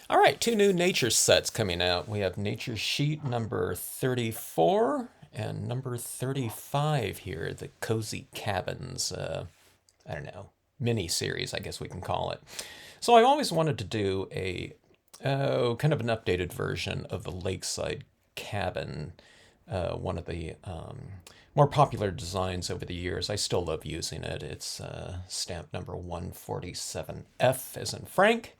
All right, two new nature sets coming out. We have Nature Sheet number 34 and number 35 here, the Cozy Cabins. I don't know, mini series, I guess we can call it. So I always wanted to do a kind of an updated version of the Lakeside Cabin, one of the more popular designs over the years. I still love using it. It's stamp number 147F as in Frank.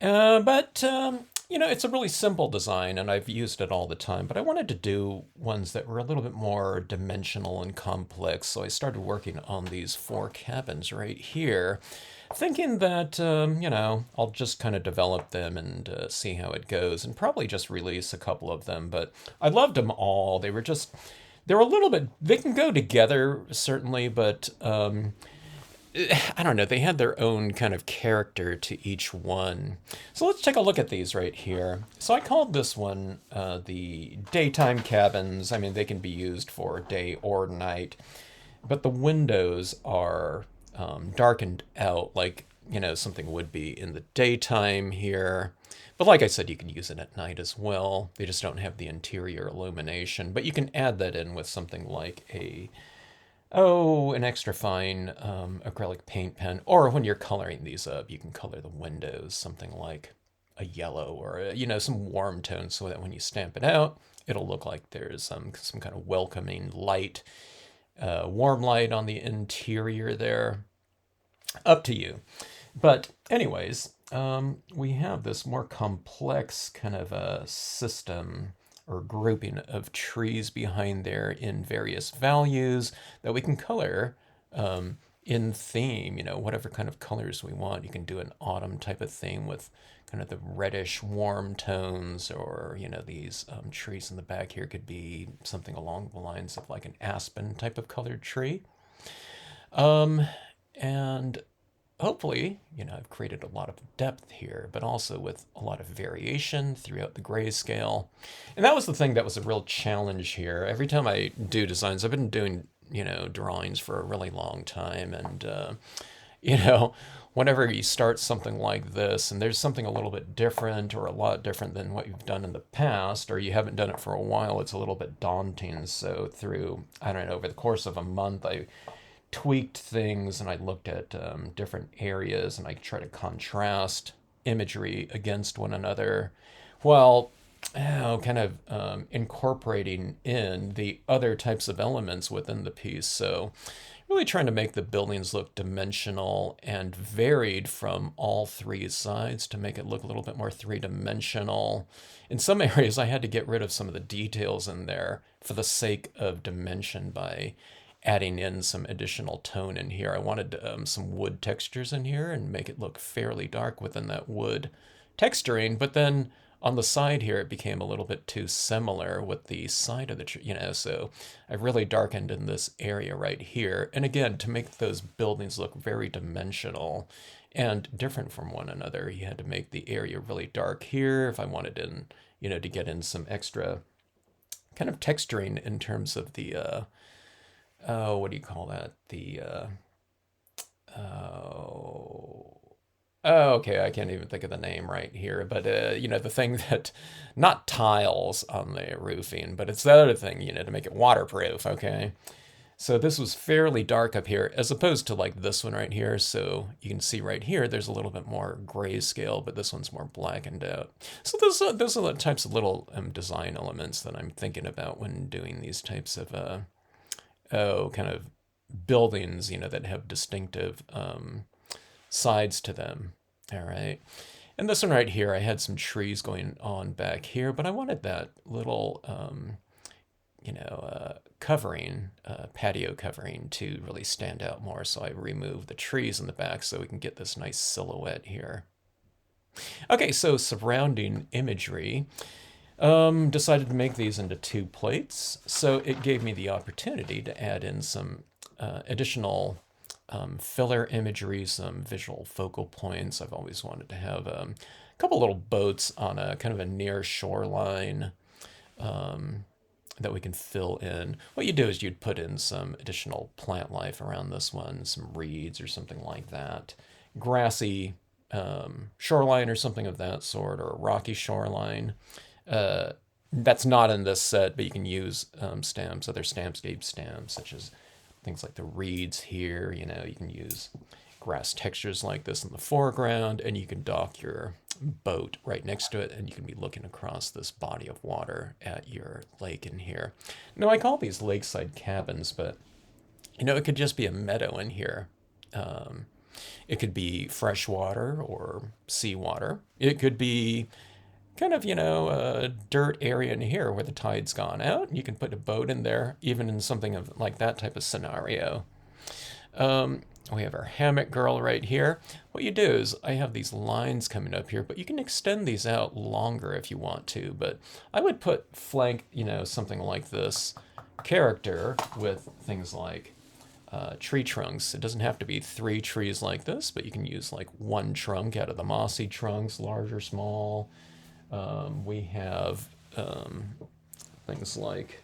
But it's a really simple design, and I've used it all the time. But I wanted to do ones that were a little bit more dimensional and complex, so I started working on these four cabins right here, thinking that, I'll just kind of develop them and see how it goes, and probably just release a couple of them. But I loved them all. They're a little bit, they can go together, certainly, but I don't know, they had their own kind of character to each one. So let's take a look at these right here. So I called this one the daytime cabins. I mean, they can be used for day or night, but the windows are darkened out like, something would be in the daytime here. But like I said, you can use it at night as well. They just don't have the interior illumination, but you can add that in with something like an extra fine acrylic paint pen. Or when you're coloring these up, you can color the windows something like a yellow or, some warm tones so that when you stamp it out, it'll look like there's some kind of welcoming light, warm light on the interior there. Up to you. But, anyways, we have this more complex kind of a system or grouping of trees behind there in various values that we can color in theme, whatever kind of colors we want. You can do an autumn type of theme with kind of the reddish warm tones, or, these trees in the back here could be something along the lines of like an aspen type of colored tree. And hopefully, I've created a lot of depth here, but also with a lot of variation throughout the grayscale. And that was the thing that was a real challenge here. Every time I do designs, I've been doing, drawings for a really long time. And, you know, whenever you start something like this and there's something a little bit different or a lot different than what you've done in the past, or you haven't done it for a while, it's a little bit daunting. So through, I don't know, over the course of a month, I tweaked things and I looked at different areas and I try to contrast imagery against one another while kind of incorporating in the other types of elements within the piece. So really trying to make the buildings look dimensional and varied from all three sides to make it look a little bit more three-dimensional. In some areas, I had to get rid of some of the details in there for the sake of dimension by adding in some additional tone in here. I wanted some wood textures in here and make it look fairly dark within that wood texturing, but then on the side here it became a little bit too similar with the side of the tree, so I really darkened in this area right here. And again, to make those buildings look very dimensional and different from one another, you had to make the area really dark here if I wanted in, to get in some extra kind of texturing in terms of the oh, what do you call that? Oh, okay, I can't even think of the name right here, but the thing that, not tiles on the roofing, but it's the other thing, to make it waterproof. Okay, so this was fairly dark up here, as opposed to like this one right here. So you can see right here, there's a little bit more grayscale, but this one's more blackened out. So those are the types of little design elements that I'm thinking about when doing these types of kind of buildings, that have distinctive sides to them. All right. And this one right here, I had some trees going on back here, but I wanted that little, covering, patio covering to really stand out more. So I removed the trees in the back so we can get this nice silhouette here. Okay, so surrounding imagery. Decided to make these into two plates, so it gave me the opportunity to add in some additional filler imagery, some visual focal points. I've always wanted to have a couple little boats on a kind of a near shoreline that we can fill in. What you do is you'd put in some additional plant life around this one, some reeds or something like that. Grassy shoreline or something of that sort, or a rocky shoreline. That's not in this set, but you can use stamps, other Stampscape stamps, such as things like the reeds here. You know, you can use grass textures like this in the foreground, and you can dock your boat right next to it, and you can be looking across this body of water at your lake in here. Now, I call these lakeside cabins, but you know, it could just be a meadow in here. It could be fresh water or seawater. It could be kind of, you know, a dirt area in here where the tide's gone out. And you can put a boat in there, even in something of like that type of scenario. We have our hammock girl right here. What you do is I have these lines coming up here, but you can extend these out longer if you want to. But I would put flank, you know, something like this character with things like tree trunks. It doesn't have to be 3 trees like this, but you can use like 1 trunk out of the mossy trunks, large or small. We have things like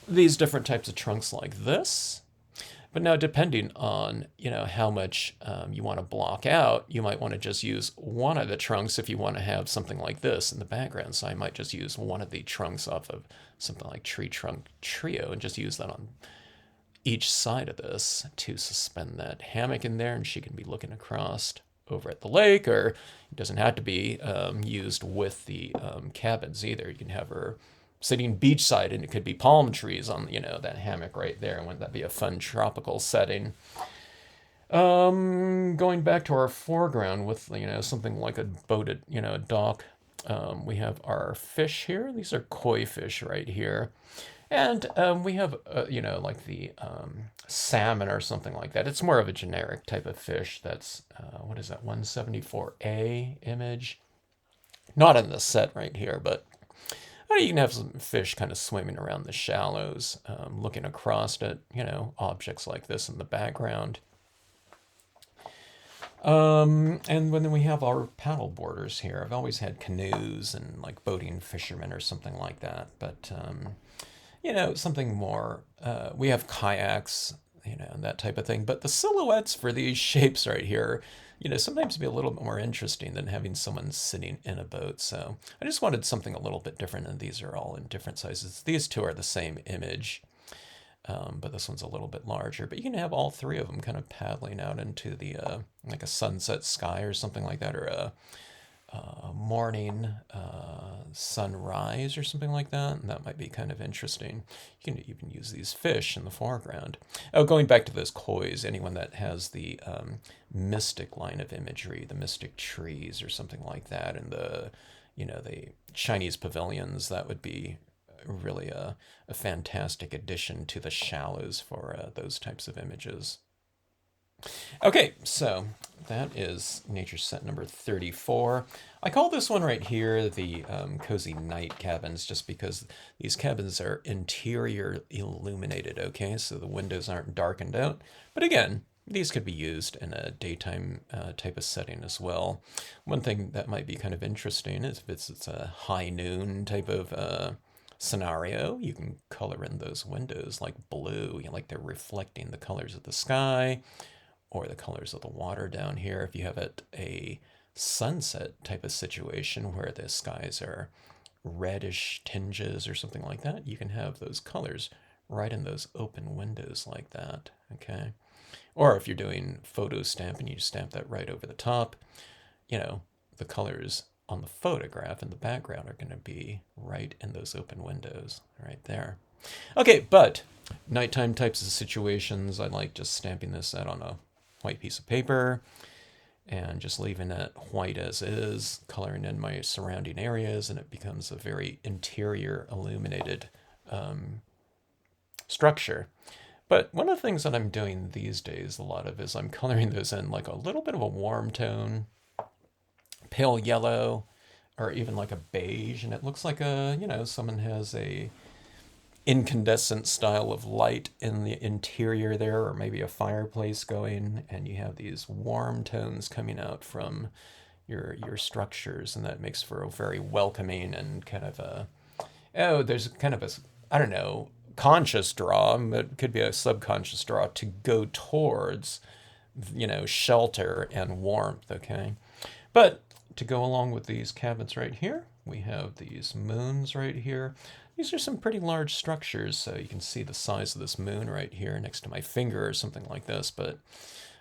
these different types of trunks like this. But now, depending on, you know, how much you want to block out, you might want to just use one of the trunks if you want to have something like this in the background. So I might just use one of the trunks off of something like Tree Trunk Trio and just use that on each side of this to suspend that hammock in there, and she can be looking across over at the lake, or it doesn't have to be used with the cabins either. You can have her sitting beachside, and it could be palm trees on, you know, that hammock right there. And wouldn't that be a fun tropical setting? Going back to our foreground with, you know, something like a boated, you know, dock. We have our fish here. These are koi fish right here. And we have, you know, like the salmon or something like that. It's more of a generic type of fish. That's, what is that, 174A image? Not in the set right here, but you can have some fish kind of swimming around the shallows, looking across at, you know, objects like this in the background. And then we have our paddle boarders here. I've always had canoes and like boating fishermen or something like that. But, you know, something more, we have kayaks, you know, and that type of thing. But the silhouettes for these shapes right here, you know, sometimes be a little bit more interesting than having someone sitting in a boat. So I just wanted something a little bit different, and these are all in different sizes. These two are the same image, but this one's a little bit larger. But you can have all 3 of them kind of paddling out into the, like a sunset sky or something like that, or a morning sunrise or something like that, and that might be kind of interesting. You can even use these fish in the foreground. Oh, going back to those kois, anyone that has the mystic line of imagery, the mystic trees or something like that, and the, you know, the Chinese pavilions, that would be really a fantastic addition to the shallows for those types of images. Okay, so that is nature set number 34. I call this one right here the cozy night cabins, just because these cabins are interior illuminated, okay? So the windows aren't darkened out. But again, these could be used in a daytime type of setting as well. One thing that might be kind of interesting is if it's a high noon type of scenario, you can color in those windows like blue, you know, like they're reflecting the colors of the sky, or the colors of the water down here. If you have it a sunset type of situation where the skies are reddish tinges or something like that, you can have those colors right in those open windows like that, okay? Or if you're doing photo stamping, you stamp that right over the top, you know, the colors on the photograph in the background are going to be right in those open windows right there. Okay, but nighttime types of situations, I like just stamping this out on a white piece of paper and just leaving it white as is, coloring in my surrounding areas, and it becomes a very interior illuminated structure. But one of the things that I'm doing these days a lot of is I'm coloring those in like a little bit of a warm tone, pale yellow, or even like a beige, and it looks like a, you know, someone has a incandescent style of light in the interior there, or maybe a fireplace going, and you have these warm tones coming out from your structures, and that makes for a very welcoming and kind of a, oh, there's kind of a, I don't know, conscious draw, but it could be a subconscious draw to go towards shelter and warmth, okay? But to go along with these cabins right here, we have these moons right here. These are some pretty large structures, so you can see the size of this moon right here next to my finger or something like this. But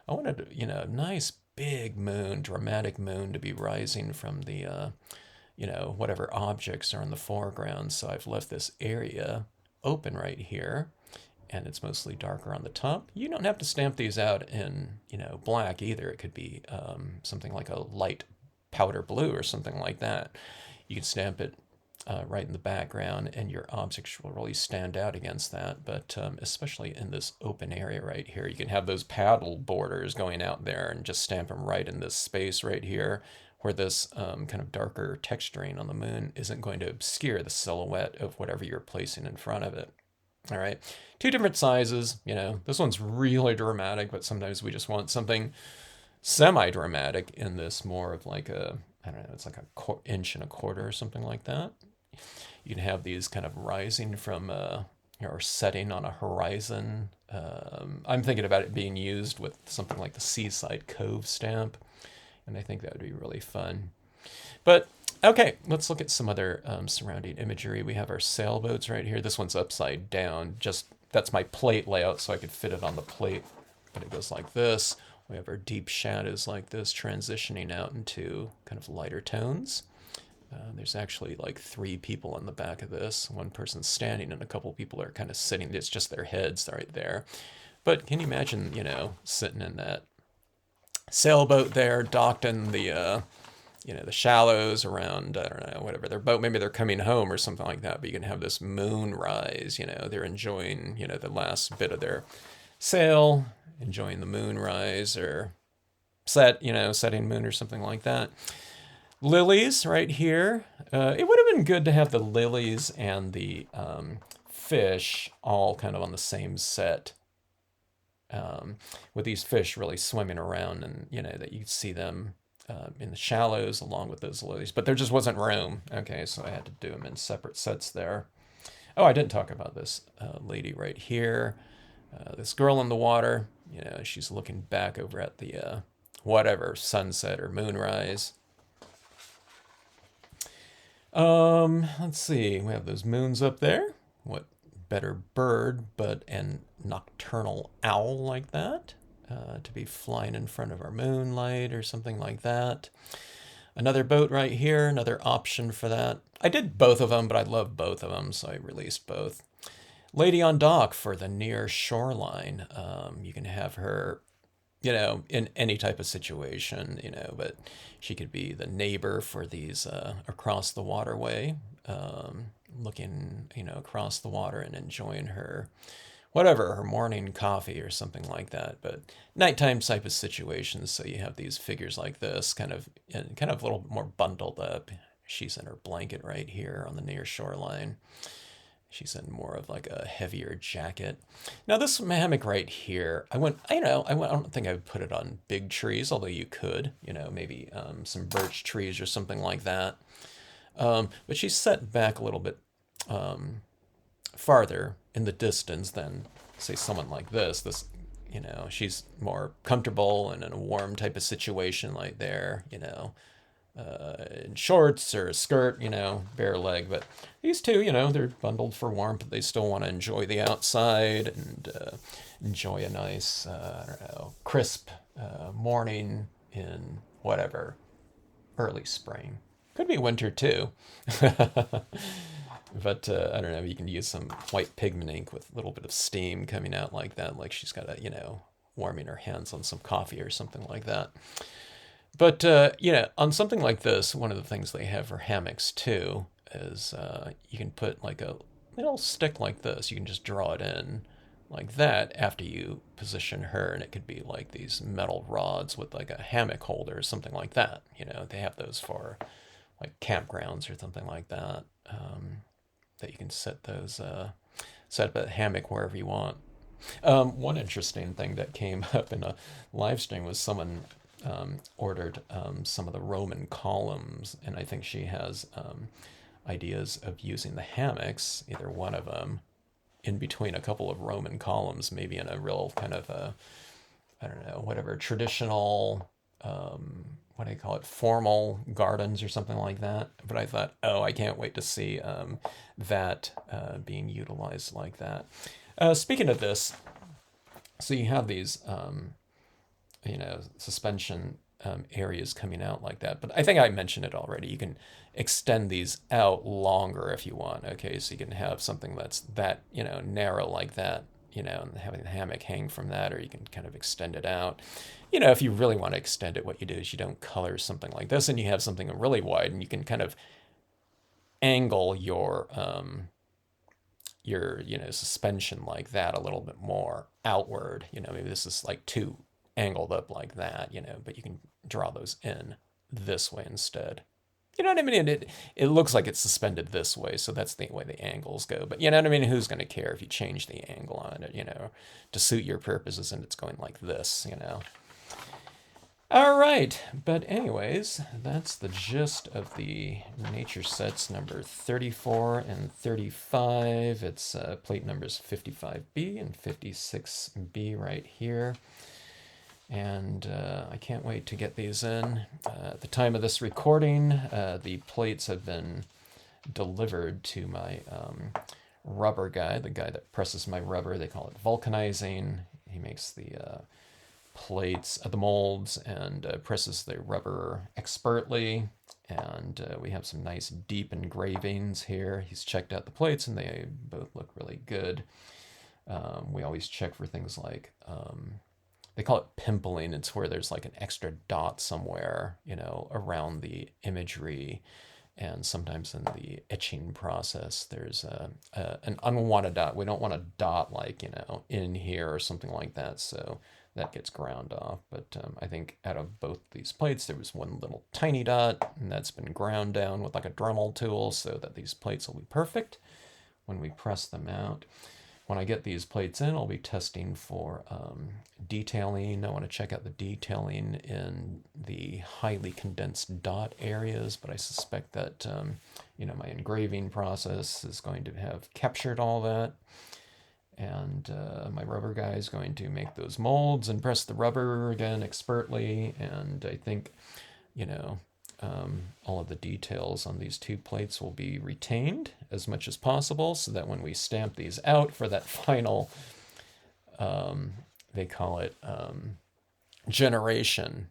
I wanted, a nice big moon, dramatic moon to be rising from the, whatever objects are in the foreground. So I've left this area open right here, and it's mostly darker on the top. You don't have to stamp these out in, black either. It could be something like a light powder blue or something like that. You can stamp it right in the background, and your objects will really stand out against that. But especially in this open area right here, you can have those paddle borders going out there and just stamp them right in this space right here, where this kind of darker texturing on the moon isn't going to obscure the silhouette of whatever you're placing in front of it. All right, two different sizes. This one's really dramatic, but sometimes we just want something semi-dramatic in this, more of like a, I don't know, it's like a inch and a quarter or something like that. You can have these kind of rising from or setting on a horizon. I'm thinking about it being used with something like the Seaside Cove stamp, and I think that would be really fun. But okay, let's look at some other surrounding imagery. We have our sailboats right here. This one's upside down. That's my plate layout, so I could fit it on the plate, but it goes like this. We have our deep shadows like this transitioning out into kind of lighter tones. There's actually like 3 people in the back of this. One person's standing and a couple people are kind of sitting. It's just their heads right there. But can you imagine, sitting in that sailboat there, docked in the, the shallows around, I don't know, whatever their boat, maybe they're coming home or something like that. But you can have this moonrise, they're enjoying, the last bit of their sail, enjoying the moonrise or setting moon or something like that. Lilies right here. It would have been good to have the lilies and the fish all kind of on the same set. With these fish really swimming around, and that you could see them in the shallows along with those lilies. But there just wasn't room. Okay, so I had to do them in separate sets there. Oh, I didn't talk about this lady right here. This girl in the water. She's looking back over at the whatever sunset or moonrise. Let's see. We have those moons up there. What better bird but an nocturnal owl like that to be flying in front of our moonlight or something like that. Another boat right here, another option for that. I did both of them, but I love both of them, so I released both. Lady on dock for the near shoreline. You can have her, in any type of situation, but she could be the neighbor for these across the waterway, looking, across the water and enjoying her, whatever, her morning coffee or something like that. But nighttime type of situations, so you have these figures like this, kind of a little more bundled up. She's in her blanket right here on the near shoreline. She's in more of like a heavier jacket. Now this hammock right here, I don't think I would put it on big trees, although you could, maybe some birch trees or something like that. But she's set back a little bit farther in the distance than, say, someone like this. She's more comfortable and in a warm type of situation like there, in shorts or a skirt, bare leg. But these two, they're bundled for warmth, but they still want to enjoy the outside and enjoy a nice, crisp morning in whatever, early spring. Could be winter too. But I don't know, you can use some white pigment ink with a little bit of steam coming out like that, like she's got a, warming her hands on some coffee or something like that. But, on something like this, one of the things they have for hammocks, too, is you can put like a little stick like this. You can just draw it in like that after you position her, and it could be like these metal rods with like a hammock holder or something like that. They have those for like campgrounds or something like that, that you can set up a hammock wherever you want. One interesting thing that came up in a live stream was someone ordered some of the Roman columns, and I think she has ideas of using the hammocks, either one of them, in between a couple of Roman columns, maybe in a real kind of I don't know, whatever, traditional, what do you call it, formal gardens or something like that. But I thought, oh, I can't wait to see that being utilized like that. Speaking of this, so you have these, suspension areas coming out like that. But I think I mentioned it already. You can extend these out longer if you want. Okay, so you can have something that's that, narrow like that, and having the hammock hang from that, or you can kind of extend it out. If you really want to extend it, what you do is you don't color something like this, and you have something really wide, and you can kind of angle your suspension like that a little bit more outward. Maybe this is like too angled up like that, but you can draw those in this way instead. You know what I mean? It looks like it's suspended this way, so that's the way the angles go. But you know what I mean? Who's going to care if you change the angle on it, to suit your purposes, and it's going like this. All right, but anyways, that's the gist of the nature sets number 34 and 35. It's plate numbers 55B and 56B right here. And I can't wait to get these in. At the time of this recording, the plates have been delivered to my rubber guy, the guy that presses my rubber. They call it vulcanizing. He makes the plates, the molds, and presses the rubber expertly. And we have some nice deep engravings here. He's checked out the plates, and they both look really good. We always check for things like, they call it pimpling. It's where there's like an extra dot somewhere, around the imagery. And sometimes in the etching process, there's an unwanted dot. We don't want a dot like, in here or something like that. So that gets ground off. But I think out of both these plates, there was one little tiny dot, and that's been ground down with like a Dremel tool so that these plates will be perfect when we press them out. When I get these plates in, I'll be testing for detailing. I want to check out the detailing in the highly condensed dot areas, but I suspect that my engraving process is going to have captured all that. And my rubber guy is going to make those molds and press the rubber again expertly. And I think, all of the details on these two plates will be retained as much as possible so that when we stamp these out for that final, they call it generation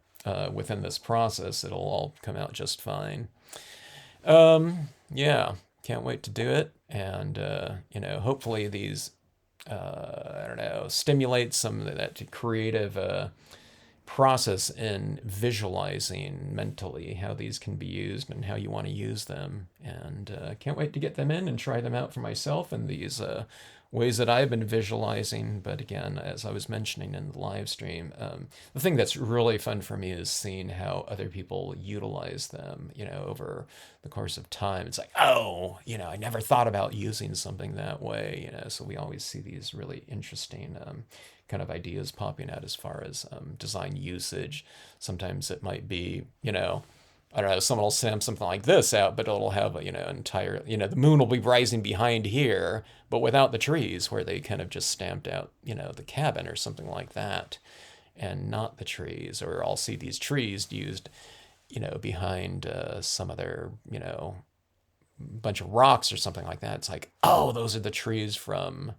within this process, it'll all come out just fine. Yeah, can't wait to do it. And, hopefully these, stimulate some of that creative process in visualizing mentally how these can be used and how you want to use them. And can't wait to get them in and try them out for myself in these ways that I've been visualizing. But again, as I was mentioning in the live stream, the thing that's really fun for me is seeing how other people utilize them, over the course of time. It's like, oh, I never thought about using something that way, so we always see these really interesting kind of ideas popping out as far as design usage. Sometimes it might be, I don't know, someone will stamp something like this out, but it'll have, entire, the moon will be rising behind here, but without the trees, where they kind of just stamped out, the cabin or something like that, and not the trees. Or I'll see these trees used, behind some other, bunch of rocks or something like that. It's like, oh, those are the trees from,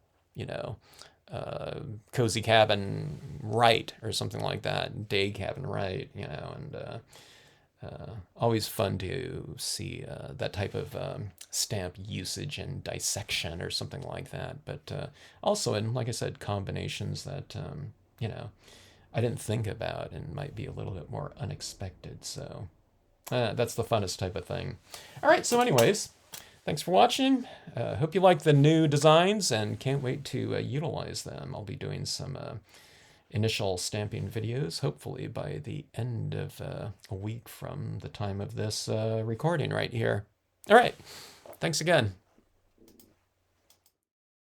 Cozy Cabin Right or something like that, Day Cabin Right, and always fun to see that type of stamp usage and dissection or something like that. But also in, like I said, combinations that, I didn't think about and might be a little bit more unexpected. So that's the funnest type of thing. All right, so anyways, thanks for watching. Hope you like the new designs and can't wait to utilize them. I'll be doing some initial stamping videos, hopefully by the end of a week from the time of this recording right here. All right, thanks again.